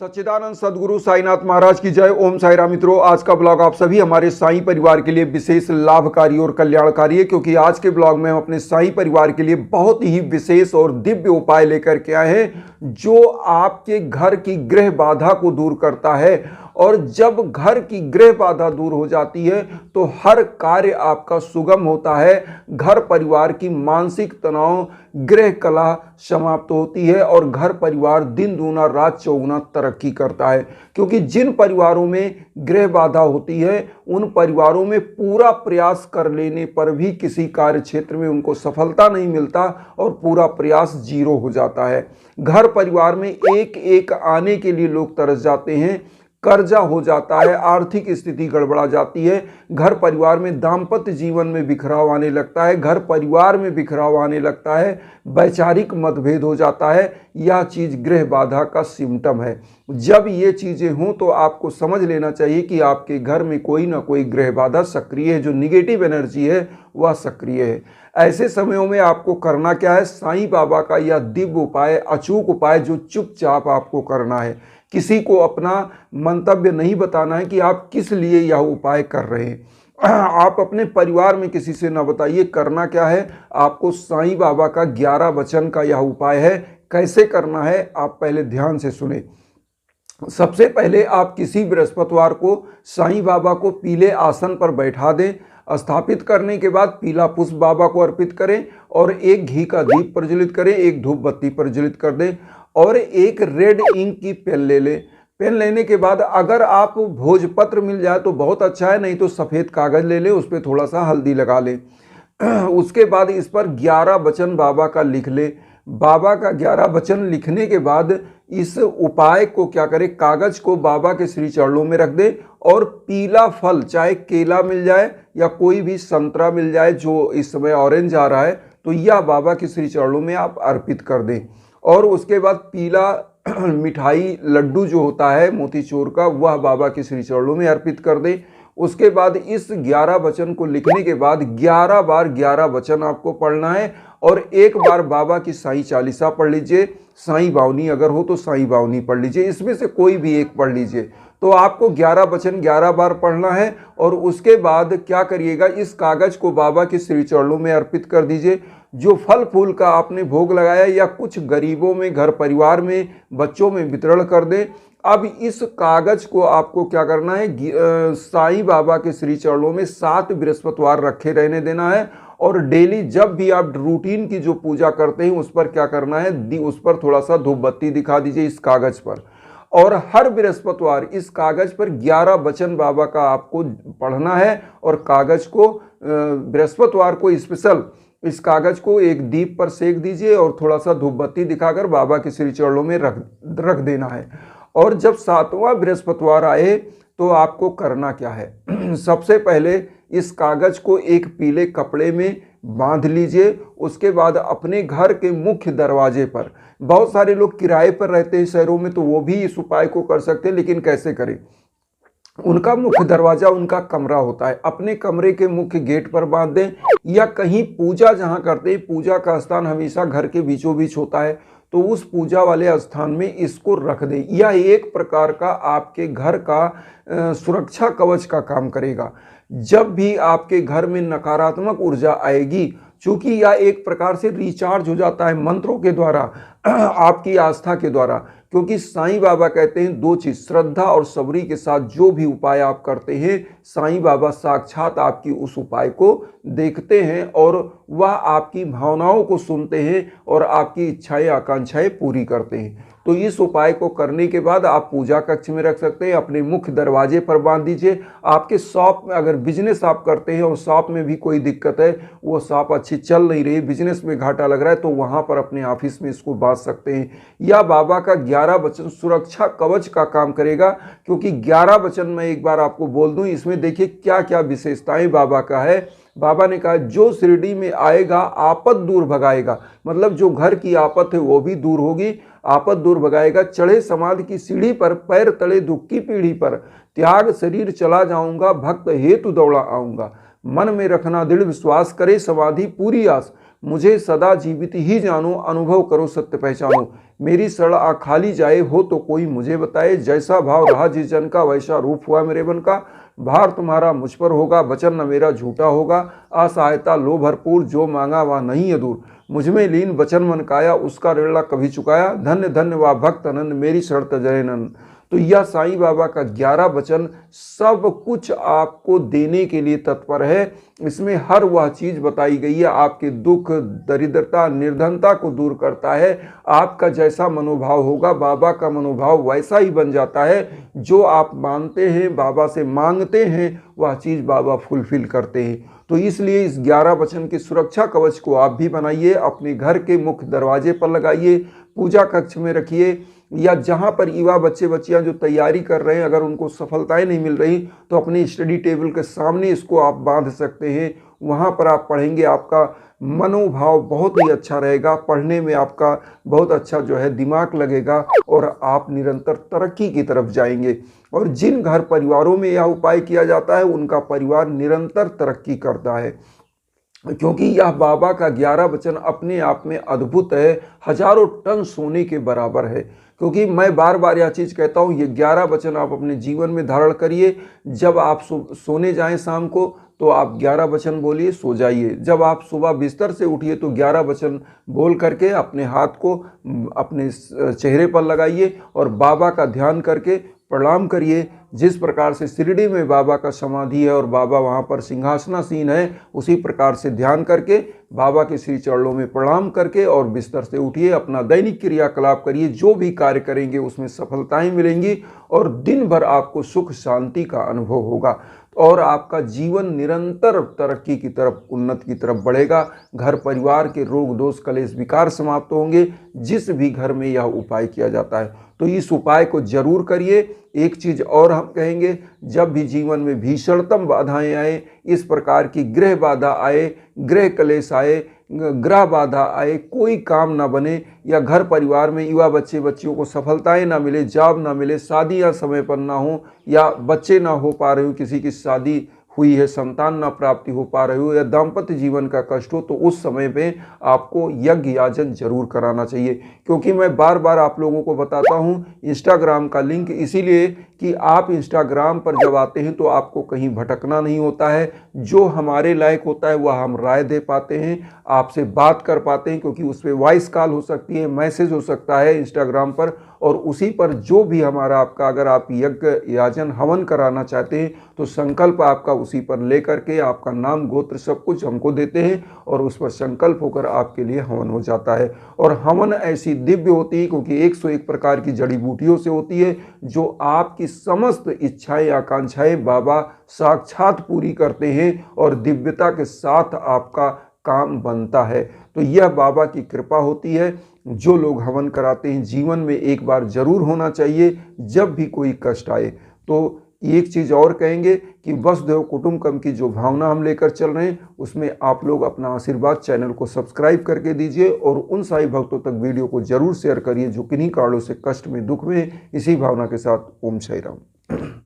सच्चिदानंद सदगुरु साईनाथ महाराज की जय। ओम साई राम। मित्रों, आज का ब्लॉग आप सभी हमारे साईं परिवार के लिए विशेष लाभकारी और कल्याणकारी है, क्योंकि आज के ब्लॉग में हम अपने साईं परिवार के लिए बहुत ही विशेष और दिव्य उपाय लेकर के आए हैं जो आपके घर की गृह बाधा को दूर करता है। और जब घर की गृह बाधा दूर हो जाती है तो हर कार्य आपका सुगम होता है। घर परिवार की मानसिक तनाव, गृह कलह समाप्त होती है और घर परिवार दिन दूना रात चौगुना तरक्की करता है। क्योंकि जिन परिवारों में गृह बाधा होती है उन परिवारों में पूरा प्रयास कर लेने पर भी किसी कार्य क्षेत्र में उनको सफलता नहीं मिलता और पूरा प्रयास जीरो हो जाता है। घर परिवार में एक एक आने के लिए लोग तरस जाते हैं, कर्जा हो जाता है, आर्थिक स्थिति गड़बड़ा जाती है, घर परिवार में दाम्पत्य जीवन में बिखराव आने लगता है, घर परिवार में बिखराव आने लगता है, वैचारिक मतभेद हो जाता है। यह चीज़ गृह बाधा का सिम्टम है। जब ये चीज़ें हों तो आपको समझ लेना चाहिए कि आपके घर में कोई ना कोई गृह बाधा सक्रिय है, जो निगेटिव एनर्जी है वह सक्रिय है। ऐसे समयों में आपको करना क्या है? साईं बाबा का यह दिव्य उपाय, अचूक उपाय जो चुपचाप आपको करना है। किसी को अपना मंतव्य नहीं बताना है कि आप किस लिए यह उपाय कर रहे हैं। आप अपने परिवार में किसी से न बताइए। करना क्या है? आपको साईं बाबा का 11 वचन का यह उपाय है। कैसे करना है आप पहले ध्यान से सुने। सबसे पहले आप किसी बृहस्पतिवार को साईं बाबा को पीले आसन पर बैठा दें। स्थापित करने के बाद पीला पुष्प बाबा को अर्पित करें और एक घी का दीप प्रज्वलित करें, एक धूप बत्ती प्रज्वलित कर दें और एक रेड इंक की पेन ले लें। पेन लेने के बाद अगर आप भोजपत्र मिल जाए तो बहुत अच्छा है, नहीं तो सफ़ेद कागज़ ले लें, उस पर थोड़ा सा हल्दी लगा लें। उसके बाद इस पर 11 वचन बाबा का लिख लें। बाबा का 11 वचन लिखने के बाद इस उपाय को क्या करें, कागज़ को बाबा के श्री चरणों में रख दें और पीला फल, चाहे केला मिल जाए या कोई भी संतरा मिल जाए जो इस समय ऑरेंज आ रहा है, तो यह बाबा के श्री चरणों में आप अर्पित कर दें। और उसके बाद पीला मिठाई लड्डू जो होता है मोतीचूर का, वह बाबा के श्री चरणों में अर्पित कर दें। उसके बाद इस 11 वचन को लिखने के बाद 11 बार 11 वचन आपको पढ़ना है और एक बार बाबा की साईं चालीसा पढ़ लीजिए। साईं बावनी अगर हो तो साईं बावनी पढ़ लीजिए, इसमें से कोई भी एक पढ़ लीजिए। तो आपको 11 वचन 11 बार पढ़ना है और उसके बाद क्या करिएगा, इस कागज़ को बाबा के श्री चरणों में अर्पित कर दीजिए। जो फल फूल का आपने भोग लगाया या कुछ गरीबों में, घर परिवार में, बच्चों में वितरण कर दें। अब इस कागज़ को आपको क्या करना है, साईं बाबा के श्री चरणों में 7 बृहस्पतिवार रखे रहने देना है और डेली जब भी आप रूटीन की जो पूजा करते हैं उस पर क्या करना है, उस पर थोड़ा सा धूप बत्ती दिखा दीजिए इस कागज़ पर। और हर बृहस्पतिवार इस कागज़ पर 11 वचन बाबा का आपको पढ़ना है और कागज़ को बृहस्पतिवार को स्पेशल इस कागज़ को एक दीप पर सेक दीजिए और थोड़ा सा धूप बत्ती दिखाकर बाबा के श्री चरणों में रख देना है। और जब 7वां बृहस्पतिवार आए तो आपको करना क्या है, सबसे पहले इस कागज़ को एक पीले कपड़े में बांध लीजिए। उसके बाद अपने घर के मुख्य दरवाजे पर, बहुत सारे लोग किराए पर रहते हैं शहरों में तो वो भी इस उपाय को कर सकते हैं, लेकिन कैसे करें, उनका मुख्य दरवाजा उनका कमरा होता है, अपने कमरे के मुख्य गेट पर बांध दें या कहीं पूजा जहां करते हैं, पूजा का स्थान हमेशा घर के बीचों बीच होता है, तो उस पूजा वाले स्थान में इसको रख दें। यह एक प्रकार का आपके घर का सुरक्षा कवच का काम करेगा। जब भी आपके घर में नकारात्मक ऊर्जा आएगी, चूँकि यह एक प्रकार से रिचार्ज हो जाता है मंत्रों के द्वारा, आपकी आस्था के द्वारा। क्योंकि साईं बाबा कहते हैं 2 चीज़, श्रद्धा और सबरी के साथ जो भी उपाय आप करते हैं, साईं बाबा साक्षात आपकी उस उपाय को देखते हैं और वह आपकी भावनाओं को सुनते हैं और आपकी इच्छाएं आकांक्षाएं पूरी करते हैं। तो इस उपाय को करने के बाद आप पूजा कक्ष में रख सकते हैं, अपने मुख्य दरवाजे पर बांध दीजिए। आपके शॉप में अगर बिजनेस आप करते हैं और शॉप में भी कोई दिक्कत है, वो शॉप अच्छी चल नहीं रही, बिजनेस में घाटा लग रहा है, तो वहाँ पर अपने ऑफिस में इसको बांध सकते हैं। या बाबा का 11 वचन सुरक्षा कवच का काम करेगा, क्योंकि 11 वचन मैं एक बार आपको बोल दूं, इसमें देखिए क्या क्या विशेषताएं बाबा का है। बाबा ने कहा जो शिरडी में आएगा आपद दूर भगाएगा, मतलब जो घर की आपद है वो भी दूर होगी, आपद दूर भगाएगा। चढ़े समाधि की सीढ़ी पर, पैर तले दुख की पीढ़ी पर, त्याग शरीर चला जाऊंगा, भक्त हेतु दौड़ा आऊंगा। मन में रखना दृढ़ विश्वास, करे समाधि पूरी आस, मुझे सदा जीवित ही जानो, अनुभव करो सत्य पहचानो। मेरी शरण आ खाली जाए, हो तो कोई मुझे बताए। जैसा भाव रहा जिस जन का, वैसा रूप हुआ मेरे बन का। भार तुम्हारा मुझ पर होगा, वचन न मेरा झूठा होगा। असहायता लो भरपूर, जो मांगा वह नहीं है दूर। मुझ में लीन वचन मन काया, उसका ऋण न कभी चुकाया। धन्य धन्य वह भक्त अनंत, मेरी शरण तजै नंद। तो यह साईं बाबा का 11 वचन सब कुछ आपको देने के लिए तत्पर है। इसमें हर वह चीज बताई गई है, आपके दुख, दरिद्रता, निर्धनता को दूर करता है। आपका जैसा मनोभाव होगा, बाबा का मनोभाव वैसा ही बन जाता है। जो आप मानते हैं, बाबा से मांगते हैं, वह चीज बाबा फुलफिल करते हैं। तो इसलिए इस 11 वचन के सुरक्षा कवच को आप भी बनाइए, अपने घर के मुख्य दरवाजे पर लगाइए, पूजा कक्ष में रखिए, या जहां पर युवा बच्चे बच्चियां जो तैयारी कर रहे हैं, अगर उनको सफलताएं नहीं मिल रही तो अपने स्टडी टेबल के सामने इसको आप बांध सकते हैं। वहां पर आप पढ़ेंगे, आपका मनोभाव बहुत ही अच्छा रहेगा, पढ़ने में आपका बहुत अच्छा जो है दिमाग लगेगा और आप निरंतर तरक्की की तरफ जाएंगे। और जिन घर परिवारों में यह उपाय किया जाता है, उनका परिवार निरंतर तरक्की करता है, क्योंकि यह बाबा का 11 वचन अपने आप में अद्भुत है, हजारों टन सोने के बराबर है। क्योंकि मैं बार बार यह चीज़ कहता हूँ, ये 11 वचन आप अपने जीवन में धारण करिए। जब आप सोने जाएं शाम को तो आप 11 वचन बोलिए, सो जाइए। जब आप सुबह बिस्तर से उठिए तो 11 वचन बोल करके अपने हाथ को अपने चेहरे पर लगाइए और बाबा का ध्यान करके प्रणाम करिए। जिस प्रकार से शिरडी में बाबा का समाधि है और बाबा वहाँ पर सिंहासनासीन है, उसी प्रकार से ध्यान करके बाबा के श्री चरणों में प्रणाम करके और बिस्तर से उठिए, अपना दैनिक क्रियाकलाप करिए। जो भी कार्य करेंगे उसमें सफलताएं मिलेंगी और दिन भर आपको सुख शांति का अनुभव होगा और आपका जीवन निरंतर तरक्की की तरफ, उन्नति की तरफ बढ़ेगा। घर परिवार के रोग दोष कलेश विकार समाप्त होंगे, जिस भी घर में यह उपाय किया जाता है। तो इस उपाय को जरूर करिए। एक चीज और हम कहेंगे, जब भी जीवन में भीषणतम बाधाएं आए, इस प्रकार की गृह बाधा आए, गृह कलेश आए, ग्रह बाधा आए, कोई काम ना बने या घर परिवार में युवा बच्चे बच्चियों को सफलताएं ना मिले, जॉब ना मिले, शादियां समय पर ना हो या बच्चे ना हो पा रहे हो, किसी की शादी हुई है, संतान ना प्राप्ति हो पा रही हो या दाम्पत्य जीवन का कष्ट हो, तो उस समय पे आपको यज्ञ याजन जरूर कराना चाहिए। क्योंकि मैं बार बार आप लोगों को बताता हूँ, इंस्टाग्राम का लिंक इसीलिए कि आप इंस्टाग्राम पर जब आते हैं तो आपको कहीं भटकना नहीं होता है। जो हमारे लायक होता है वह हम राय दे पाते हैं, आपसे बात कर पाते हैं, क्योंकि उस पर वॉइस कॉल हो सकती है, मैसेज हो सकता है इंस्टाग्राम पर, और उसी पर जो भी हमारा आपका, अगर आप यज्ञ याजन हवन कराना चाहते हैं तो संकल्प आपका उसी पर लेकर के आपका नाम गोत्र सब कुछ हमको देते हैं और उस पर संकल्प होकर आपके लिए हवन हो जाता है। और हवन ऐसी दिव्य होती है क्योंकि 101 प्रकार की जड़ी बूटियों से होती है, जो आपकी समस्त इच्छाएं आकांक्षाएं बाबा साक्षात पूरी करते हैं और दिव्यता के साथ आपका काम बनता है। तो यह बाबा की कृपा होती है। जो लोग हवन कराते हैं, जीवन में एक बार जरूर होना चाहिए जब भी कोई कष्ट आए। तो एक चीज़ और कहेंगे कि वसुधैव कुटुंबकम की जो भावना हम लेकर चल रहे हैं, उसमें आप लोग अपना आशीर्वाद चैनल को सब्सक्राइब करके दीजिए और उन साई भक्तों तक वीडियो को जरूर शेयर करिए जो किन्हीं कारणों से कष्ट में, दुख में। इसी भावना के साथ ओम साई राम।